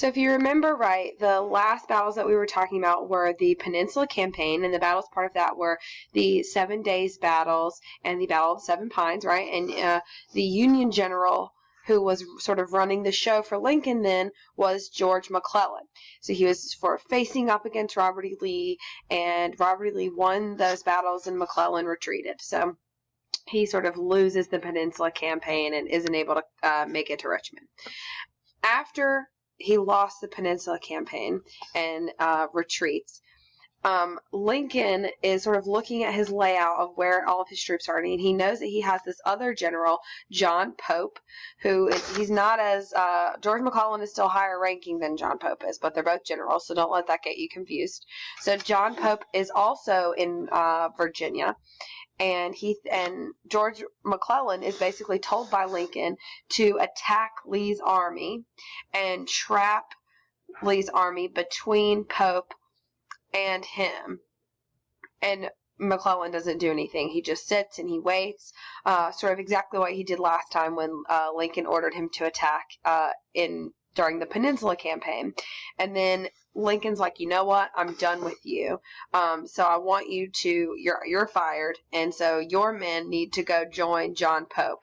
So if you remember right, the last battles that we were talking about were the Peninsula Campaign, and the battles part of that were the 7 Days battles and the Battle of Seven Pines, right? And the Union general who was sort of running the show for Lincoln then was George McClellan. So he was facing up against Robert E. Lee, and Robert E. Lee won those battles and McClellan retreated. So he sort of loses the Peninsula Campaign and isn't able to make it to Richmond. After he lost the Peninsula Campaign and retreats, Lincoln is sort of looking at his layout of where all of his troops are, and he knows that he has this other general, John Pope, he's not as, George McClellan is still higher ranking than John Pope is, but they're both generals, so don't let that get you confused. So John Pope is also in Virginia, and George McClellan is basically told by Lincoln to attack Lee's army and trap Lee's army between Pope and him. And McClellan doesn't do anything. He just sits and he waits, sort of exactly what he did last time when Lincoln ordered him to attack during the Peninsula Campaign. And then Lincoln's like, you know what? I'm done with you. So I want you to, you're fired. And so your men need to go join John Pope.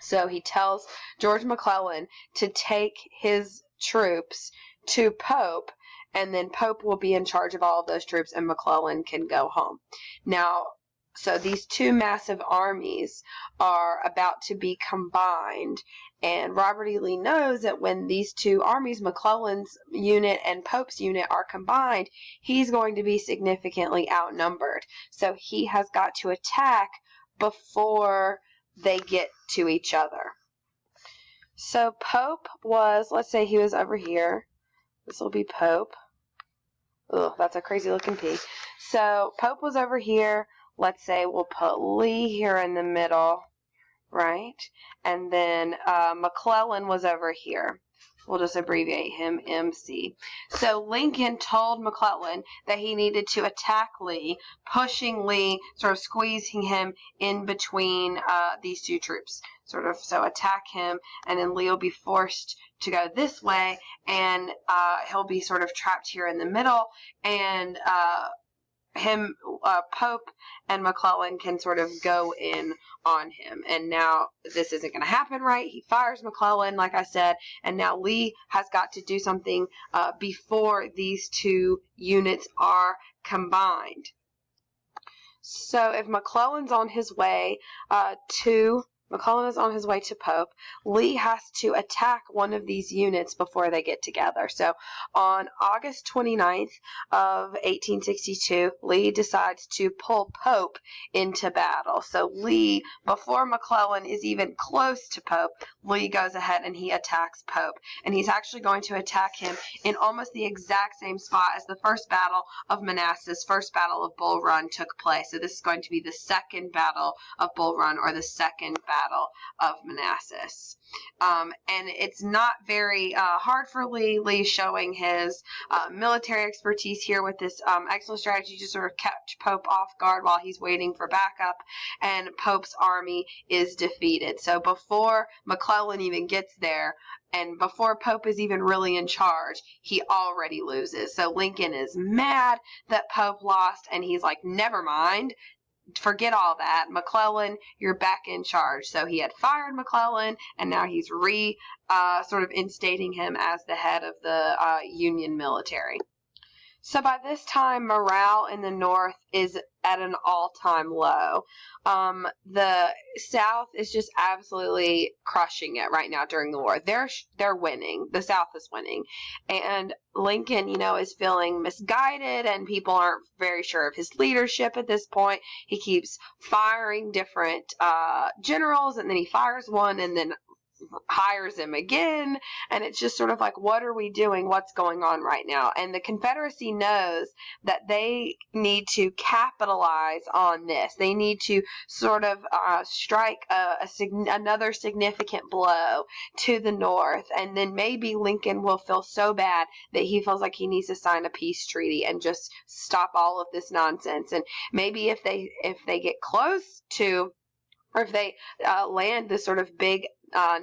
So he tells George McClellan to take his troops to Pope, and then Pope will be in charge of all of those troops, and McClellan can go home. Now, so these two massive armies are about to be combined, and Robert E. Lee knows that when these two armies, McClellan's unit and Pope's unit, are combined, he's going to be significantly outnumbered. So he has got to attack before they get to each other. So Pope was, let's say he was over here. This will be Pope. Ugh, that's a crazy looking P. So Pope was over here. Let's say we'll put Lee here in the middle, right? And then McClellan was over here. We'll just abbreviate him, MC. So Lincoln told McClellan that he needed to attack Lee, pushing Lee, sort of squeezing him in between these two troops. So attack him, and then Lee will be forced to go this way, and he'll be sort of trapped here in the middle, and Pope and McClellan can sort of go in on him. And now this isn't going to happen, right? He fires McClellan, like I said, and now Lee has got to do something before these two units are combined. So if McClellan's on his way McClellan is on his way to Pope, Lee has to attack one of these units before they get together. So on August 29th of 1862, Lee decides to pull Pope into battle. So Lee, before McClellan is even close to Pope, Lee goes ahead and he attacks Pope. And he's actually going to attack him in almost the exact same spot as the first battle of Manassas, first battle of Bull Run took place. So this is going to be the second battle of Bull Run, or the second battle of Manassas. And it's not very hard for Lee. Lee's showing his military expertise here with this excellent strategy to sort of catch Pope off guard while he's waiting for backup, and Pope's army is defeated. So before McClellan even gets there, and before Pope is even really in charge, he already loses. So Lincoln is mad that Pope lost, and he's like, never mind. Forget all that. McClellan, you're back in charge. So he had fired McClellan, and now he's sort of instating him as the head of the Union military. So by this time, morale in the North is at an all-time low. The South is just absolutely crushing it right now during the war. They're winning. The South is winning. And Lincoln, is feeling misguided, and people aren't very sure of his leadership at this point. He keeps firing different generals, and then he fires one, and then hires him again, and it's just sort of like, what are we doing? What's going on right now? And the Confederacy knows that they need to capitalize on this. They need to sort of strike another significant blow to the North, and then maybe Lincoln will feel so bad that he feels like he needs to sign a peace treaty and just stop all of this nonsense. And maybe if they get close to, or if they land this sort of big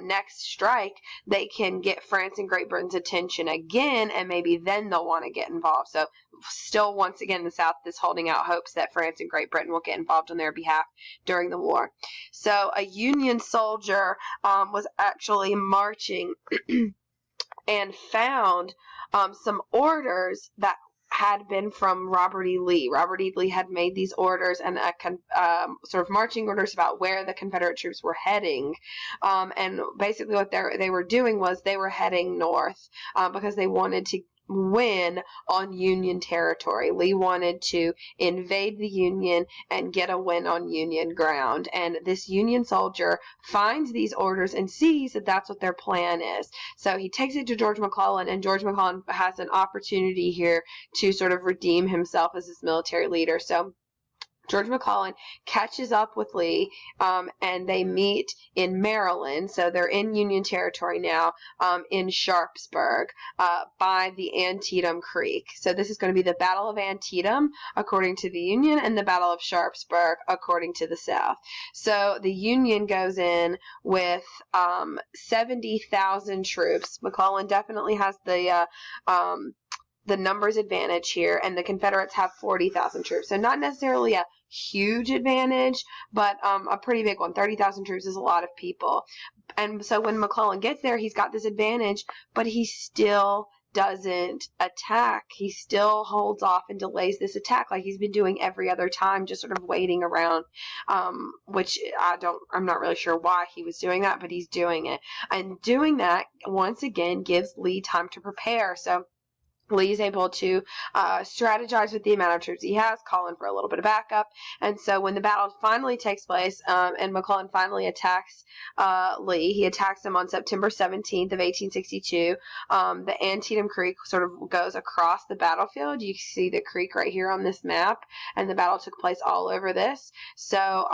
next strike, they can get France and Great Britain's attention again, and maybe then they'll want to get involved. So still, once again, the South is holding out hopes that France and Great Britain will get involved on their behalf during the war. So a Union soldier was actually marching and found some orders that had been from Robert E. Lee. Robert E. Lee had made these orders and sort of marching orders about where the Confederate troops were heading. And basically what they were doing was they were heading north because they wanted to win on Union territory. Lee wanted to invade the Union and get a win on Union ground. And this Union soldier finds these orders and sees that that's what their plan is. So he takes it to George McClellan, and George McClellan has an opportunity here to sort of redeem himself as this military leader. So George McClellan catches up with Lee, and they meet in Maryland. So they're in Union territory now, in Sharpsburg, by the Antietam Creek. So this is going to be the Battle of Antietam, according to the Union, and the Battle of Sharpsburg, according to the South. So the Union goes in with 70,000 troops. McClellan definitely has the numbers advantage here, and the Confederates have 40,000 troops. So not necessarily a huge advantage, but a pretty big one. 30,000 troops is a lot of people. And so when McClellan gets there, he's got this advantage, but he still doesn't attack. He still holds off and delays this attack like he's been doing every other time, just sort of waiting around, which I'm not really sure why he was doing that, but he's doing it. And doing that, once again, gives Lee time to prepare. So Lee's able to strategize with the amount of troops he has, call in for a little bit of backup. And so when the battle finally takes place, and McClellan finally attacks Lee, he attacks him on September 17th of 1862. The Antietam Creek sort of goes across the battlefield. You see the creek right here on this map, and the battle took place all over this. So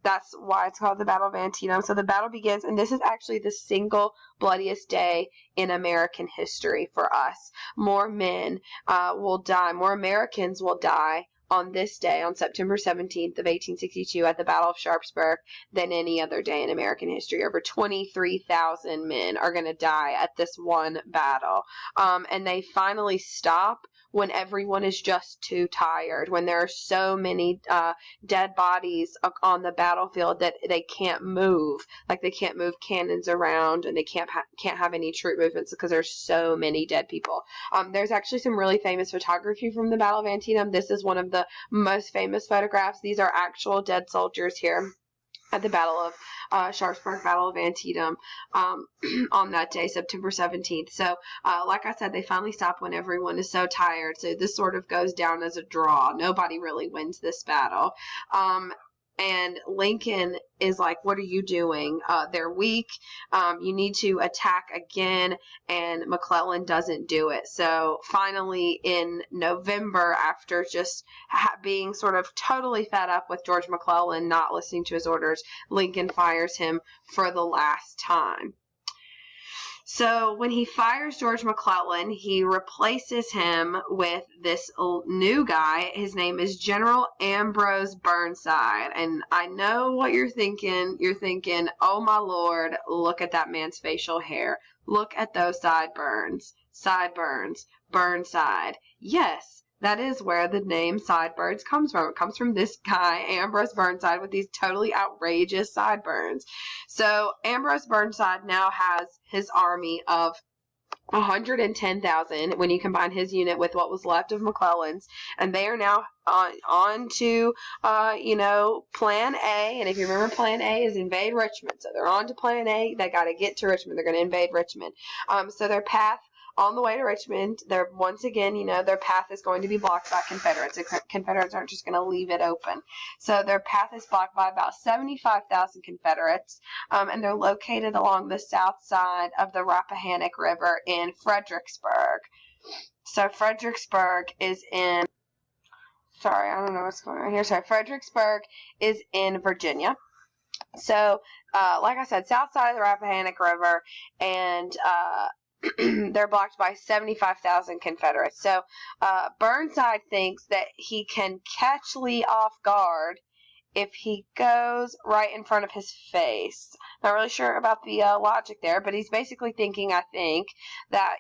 that's why it's called the Battle of Antietam. So the battle begins, and this is actually the single bloodiest day in American history for us. More men will die, more Americans will die on this day, on September 17th of 1862 at the Battle of Sharpsburg, than any other day in American history. Over 23,000 men are going to die at this one battle. And they finally stop when everyone is just too tired, when there are so many dead bodies on the battlefield that they can't move, like they can't move cannons around, and they can't have any troop movements because there's so many dead people. There's actually some really famous photography from the Battle of Antietam. This is one of the most famous photographs. These are actual dead soldiers here at the Battle of Sharpsburg, Battle of Antietam, on that day, September 17th. So, like I said, they finally stop when everyone is so tired. So this sort of goes down as a draw. Nobody really wins this battle. And Lincoln is like, what are you doing? They're weak. You need to attack again. And McClellan doesn't do it. So finally in November, after just being sort of totally fed up with George McClellan not listening to his orders, Lincoln fires him for the last time. So when he fires George McClellan, he replaces him with this new guy. His name is General Ambrose Burnside. And I know what you're thinking. You're thinking, oh my Lord, look at that man's facial hair. Look at those sideburns. Sideburns. Burnside. Yes. That is where the name Sideburns comes from. It comes from this guy, Ambrose Burnside, with these totally outrageous sideburns. So Ambrose Burnside now has his army of 110,000 when you combine his unit with what was left of McClellan's, and they are now on to plan A. And if you remember, plan A is invade Richmond. So they're on to plan A. They got to get to Richmond. They're going to invade Richmond. So their path on the way to Richmond, they're once again, their path is going to be blocked by Confederates. The Confederates aren't just going to leave it open. So their path is blocked by about 75,000 Confederates, and they're located along the south side of the Rappahannock River in Fredericksburg. So Fredericksburg is in, Fredericksburg is in Virginia. So, like I said, south side of the Rappahannock River, and they're blocked by 75,000 Confederates. So Burnside thinks that he can catch Lee off guard if he goes right in front of his face. Not really sure about the logic there, but he's basically thinking, I think, that,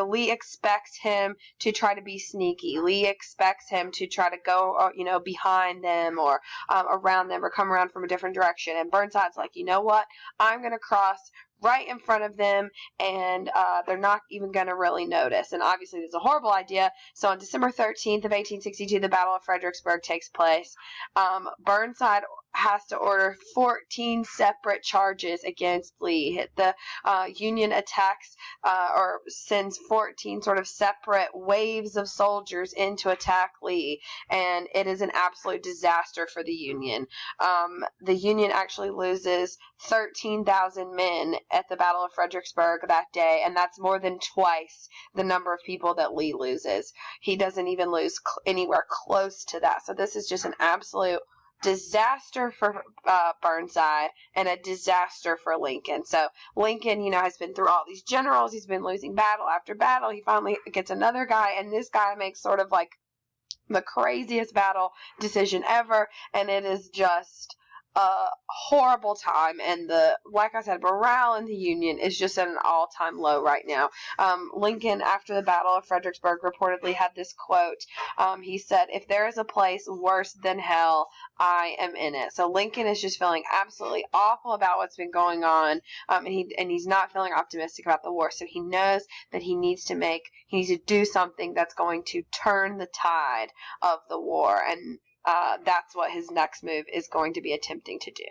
Lee expects him to try to be sneaky. Lee expects him to try to go, behind them or around them or come around from a different direction. And Burnside's like, you know what? I'm going to cross right in front of them, and they're not even going to really notice. And obviously, this is a horrible idea. So on December 13th of 1862, the Battle of Fredericksburg takes place. Burnside has to order 14 separate charges against Lee. The Union attacks or sends 14 sort of separate waves of soldiers in to attack Lee, and it is an absolute disaster for the Union. The Union actually loses 13,000 men at the Battle of Fredericksburg that day, and that's more than twice the number of people that Lee loses. He doesn't even lose anywhere close to that. So this is just an absolute disaster for Burnside and a disaster for Lincoln. So Lincoln, has been through all these generals. He's been losing battle after battle. He finally gets another guy, and this guy makes sort of like the craziest battle decision ever, and it is just a horrible time. And like I said, morale in the Union is just at an all-time low right now. Lincoln, after the Battle of Fredericksburg, reportedly had this quote. He said, "If there is a place worse than hell, I am in it." So Lincoln is just feeling absolutely awful about what's been going on, and he's not feeling optimistic about the war. So he knows that he needs to do something that's going to turn the tide of the war, and that's what his next move is going to be attempting to do.